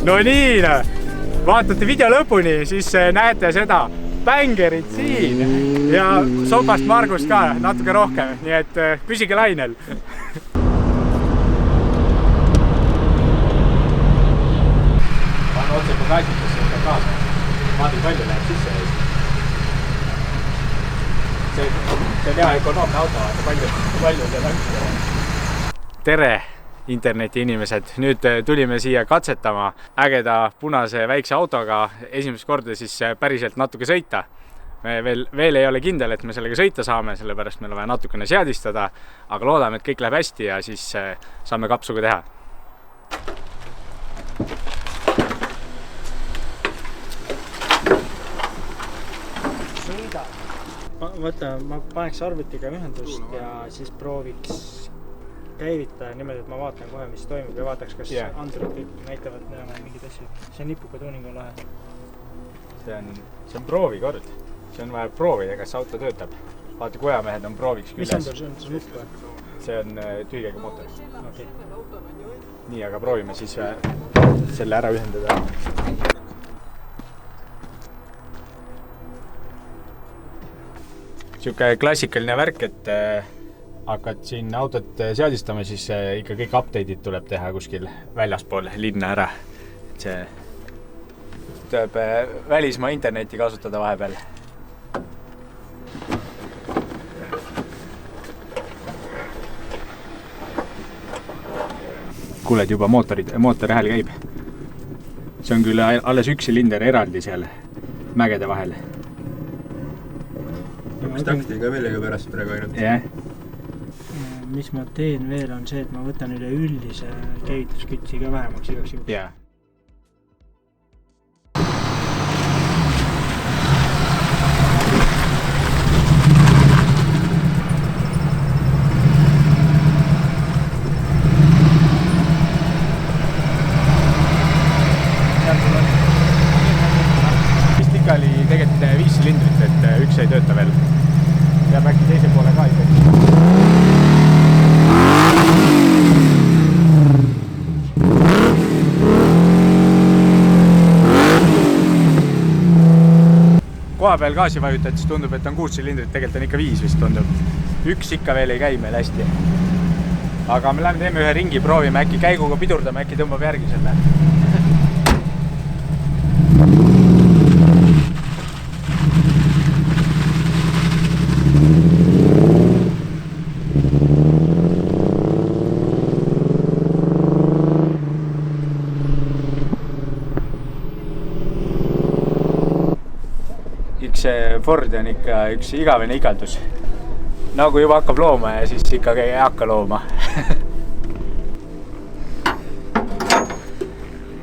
No nii, vaatate video lõpuni, siis näete seda bängerit siin ja sopast Margust ka natuke rohkem, nii et püsige lainel. Panen otse pagaasikusse ka kaasa. Vaadil palju läheb sisse. See on hea ökonoomne auto, palju see läks. Tere! Interneti inimesed, nüüd tulime siia katsetama ägeda punase väikse autoga esimest korda siis päriselt natuke sõita. Me veel ei ole kindel, et me sellega sõita saame, sellepärast meil on vaja natukene seadistada, aga loodame, et kõik läheb hästi ja siis saame kapsuga teha. Sõida. Võta, ma paneks arvutiga ühendust ja siis prooviks käivitada niimoodi, et ma vaatan kohe, mis toimub ja vaataks, kas Android kõik näitavad mingid asju. See nipuga tuuning on lahe. See on proovikord. See on vaja proovida, kas auto töötab. Vaata, kojamehed on prooviks küljes. Mis on tal? See on nupp või? See on tühjega mootor. Okay. Nii, aga proovime siis selle ära ühendada. Siuke klassikaline värk, et hakkad siin autot seadistama, siis ikka kõik update'id tuleb teha kuskil väljaspool linna ära. See tuleb välismaa interneti kasutada vahepeal. Kuuled juba mootori hääl käib. See on küll alles üks silinder eraldi seal mägede vahel. Üks taktiga veel ega pärast praegu ainult. Jah. Mis ma teen veel on see, et ma võtan üle üldise käivituskütsi ka vähemaks igaks juhuks. Jaa. Vist ikka oli tegelikult 5 silindrit, et üks ei tööta veel. Peab äkki teise poole ka isegi. Koha peal gaasi vajutad, siis tundub, et on 6 silindrit, tegelikult on ikka 5 vist tundub. Üks ikka veel ei käi meil hästi. Aga me läheme teeme ühe ringi, proovime, äkki käiguga pidurdame, äkki tõmbab järgi selle. Ford on ikka üks igavene igaldus. Nagu juba hakkab looma ja siis ikkagi ei hakka looma.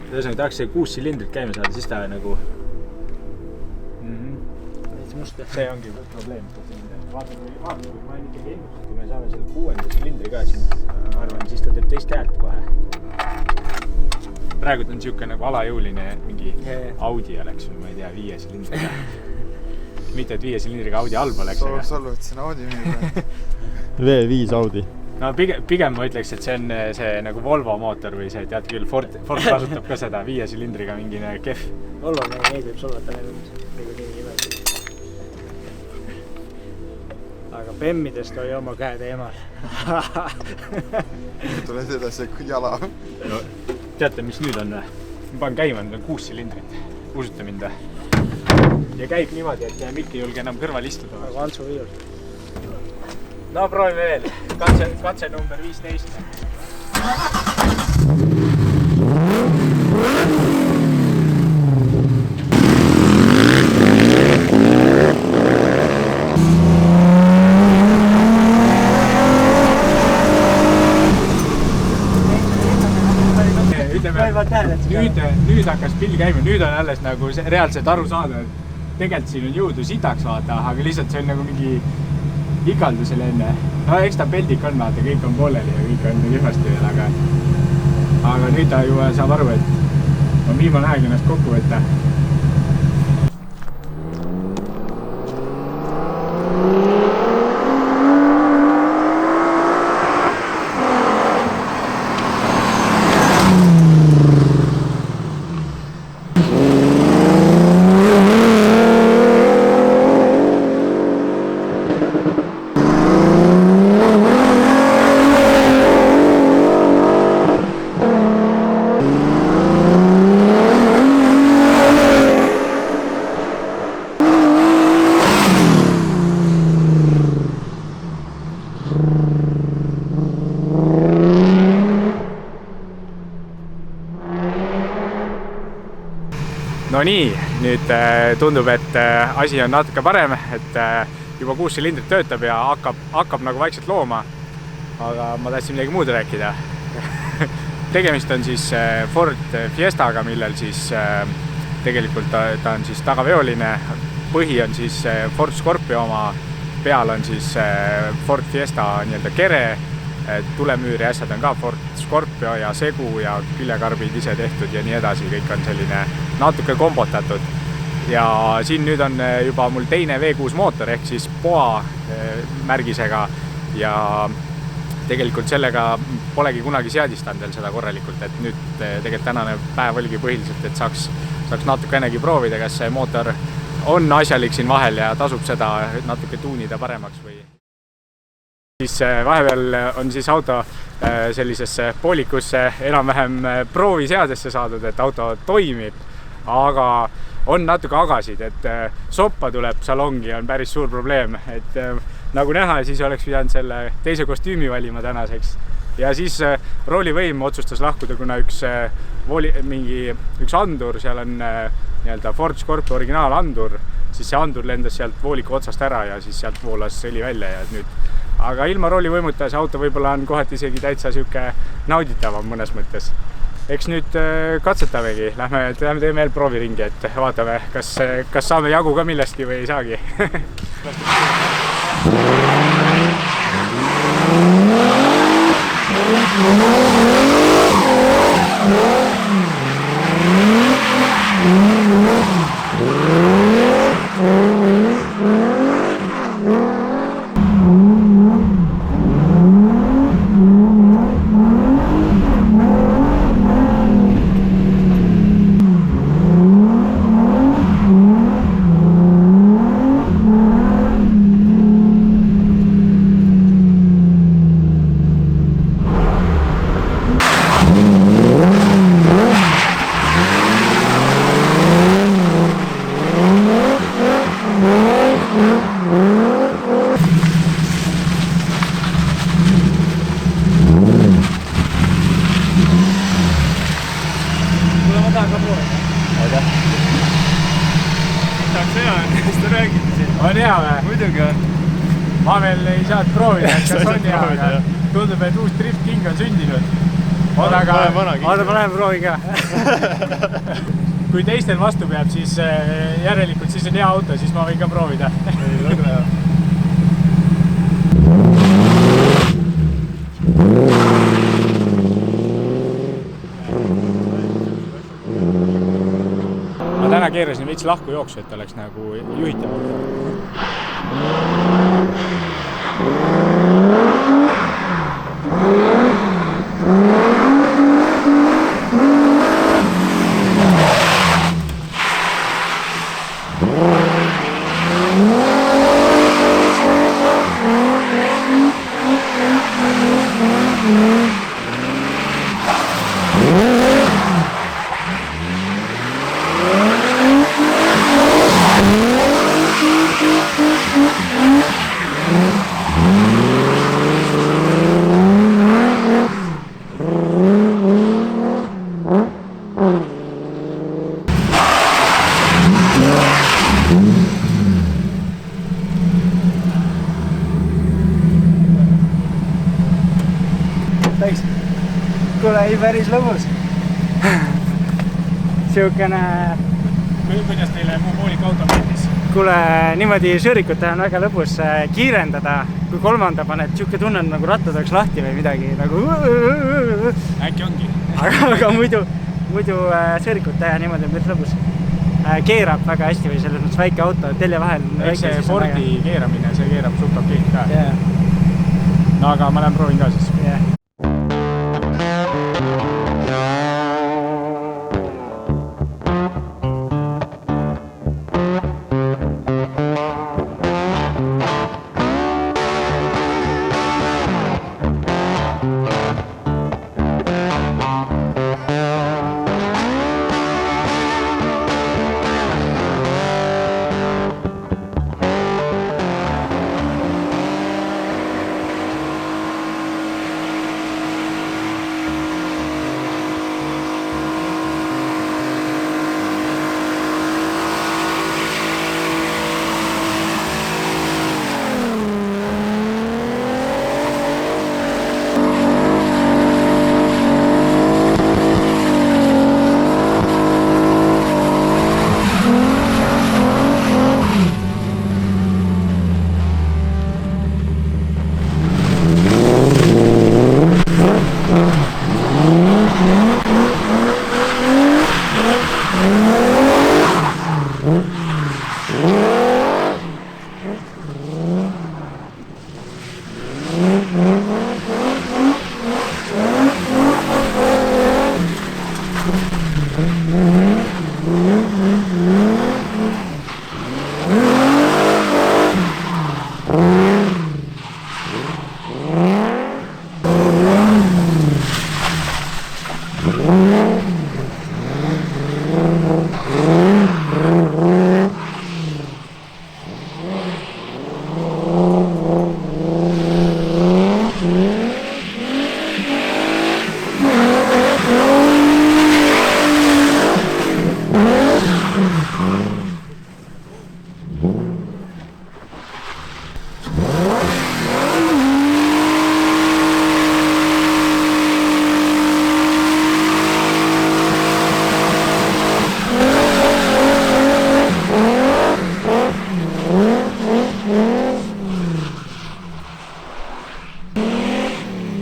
Tõesõnagi tahaks see 6 silindrit käima saada, siis ta nagu... See ongi probleem. Vaata, kui ma olen ikkagi ennust, kui me saame selle 6. silindri ka, siis ma arvan, siis ta teeb teist häält kohe. Praegu on siuke nagu alajõuline mingi Audi oleks või ma ei tea, 5 silindriga. Mitte, et 5 silindriga Audi halba läks. Sa oled siin Audi müüb. V5 Audi. No pigem ma ütleks, et see on see nagu Volvo mootor või see, tead küll, Ford kasutab ka seda 5 silindriga mingi kehv. Volvo neid võib solvata neil nagu nii imesid. Aga bemmidest oli oma käed eemal. Tuled edasi jala. No, teate, mis nüüd on? Ma panen käima, nüüd on 6 silindrit. Usuta mind. Ja käib niimoodi, et Mikk ei julge enam kõrval istuda. Aga Antsu viiul. No proovime veel. Katse number 15. Nüüd hakkas pill käima, nüüd on alles nagu reaalselt aru saada, et tegelikult siin on jõudu sitaks vaata, aga lihtsalt see on nagu mingi igaldusel enne. No eks ta peldik on vaata, kõik on pooleli ja kõik on kihvasti veel, aga nüüd ta juba saab aru, et on viimane aeg ennast kokku võtta. nii, nüüd tundub, et asi on natuke parem, et juba 6 silindrit töötab ja hakkab nagu vaikselt looma. Aga ma tahtsin midagi muud rääkida. Tegemist on siis Ford Fiestaga, millel siis tegelikult ta on siis tagaveoline. Põhi on siis Ford Scorpio oma, peal on siis Ford Fiesta nii-öelda kere, tulemüüri asjad on ka Ford Scorpio ja segu ja küljekarbid ise tehtud ja nii edasi, kõik on selline natuke kombotatud. Ja siin nüüd on juba mul teine V6 mootor ehk siis POA märgisega ja tegelikult sellega polegi kunagi seadistanud veel seda korralikult, et nüüd tegelikult tänane päev oligi põhiliselt, et saaks natukenegi proovida, kas see mootor on asjalik siin vahel ja tasub seda natuke tuunida paremaks või. Siis vahepeal on siis auto sellisesse poolikusse enam-vähem prooviseadesse saadud, et auto toimib, aga on natuke agasid, et soppa tuleb salongi, on päris suur probleem, et nagu näha, siis oleks pidanud selle teise kostüümi valima tänaseks. Ja siis roolivõim otsustas lahkuda, kuna üks andur, seal on nii-öelda Ford Scorpio originaal-andur, siis see andur lendas sealt vooliku otsast ära ja siis sealt voolas õli välja ja nüüd. Aga ilma roolivõimuta see auto võib-olla on kohati isegi täitsa siuke nauditavam mõnes mõttes. Eks nüüd katsetamegi, lähme teeme veel prooviringi, et vaatame, kas saame jagu ka millestki või ei saagi. On hea või? Muidugi on. Ma veel ei saanud proovida, et kas on hea, aga tundub, et uus Drift King on sündinud. Paneme proovi ka. Kui teistel vastu peab, siis järelikult siis on hea auto, siis ma võin ka proovida. Ei, väga hea. Ma täna keerasin veits lahku jooksu, et oleks nagu juhitav. Kuule, ei päris lõbus. Siukene... Kuidas teile muu vooliku auto meeldis? Kuule, niimoodi sõõrikut teha on väga lõbus kiirendada. Kui kolmanda paned, siuke tunne on nagu rattad oleks lahti või midagi nagu... Äkki ongi. Aga muidu sõõrikut teha niimoodi on päris lõbus. Keerab väga hästi või selles mõttes väike auto, telje vahel. Eks see Fordi keeramine, see keerab super kõik ka. No aga ma lähen proovin ka siis.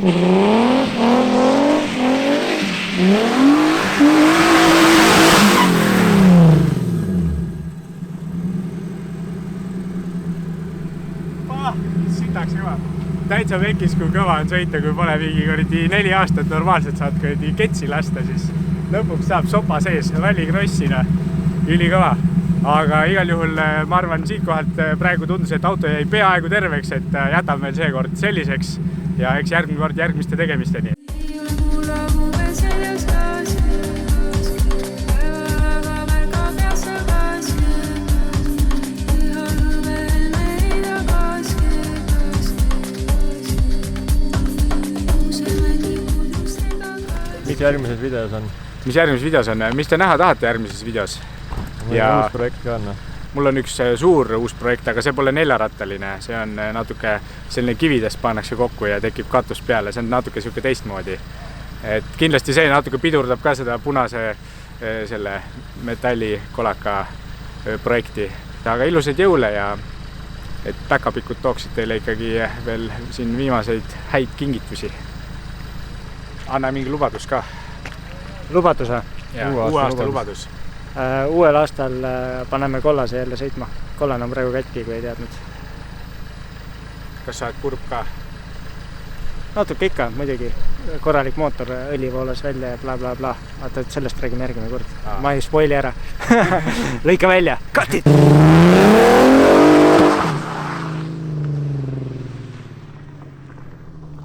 Sitaks kõva. Täitsa vekis, kui kõva on sõita, kui pole mingi 4 aastat normaalselt saad ketsi lasta, siis lõpuks saab sopa sees rallikrossina. Ülikõva. Aga igal juhul ma arvan siitkohalt praegu tundus, et auto jäi peaaegu terveks, et jätab meil seekord selliseks ja eks järgmine kord järgmiste tegemisteni. Mis järgmises videos on? Mis järgmises videos on? Mis te näha tahate järgmises videos? Mul on uus projekt ka on. Mul on üks suur uus projekt, aga see pole 4-rattaline. See on natuke selline kividest pannakse kokku ja tekib katus peale. See on natuke siuke teistmoodi. Et kindlasti see natuke pidurdab ka seda punase selle metallikolaka projekti. Aga ilusaid jõule ja et päkapikud tooksid teile ikkagi veel siin viimaseid häid kingitusi. Anna mingi lubadus ka. Lubadus või? Uue aasta lubadus. Uuel aastal paneme kollase jälle sõitma. Kollane on praegu kätki, kui ei teadnud. Kas sa oled kurb ka? Natuke ikka, muidugi. Korralik mootor, õli voolas välja ja bla bla bla. Vaata, et sellest räägime järgmine kord. Ma ei spoili ära. Lõika välja. Cut it!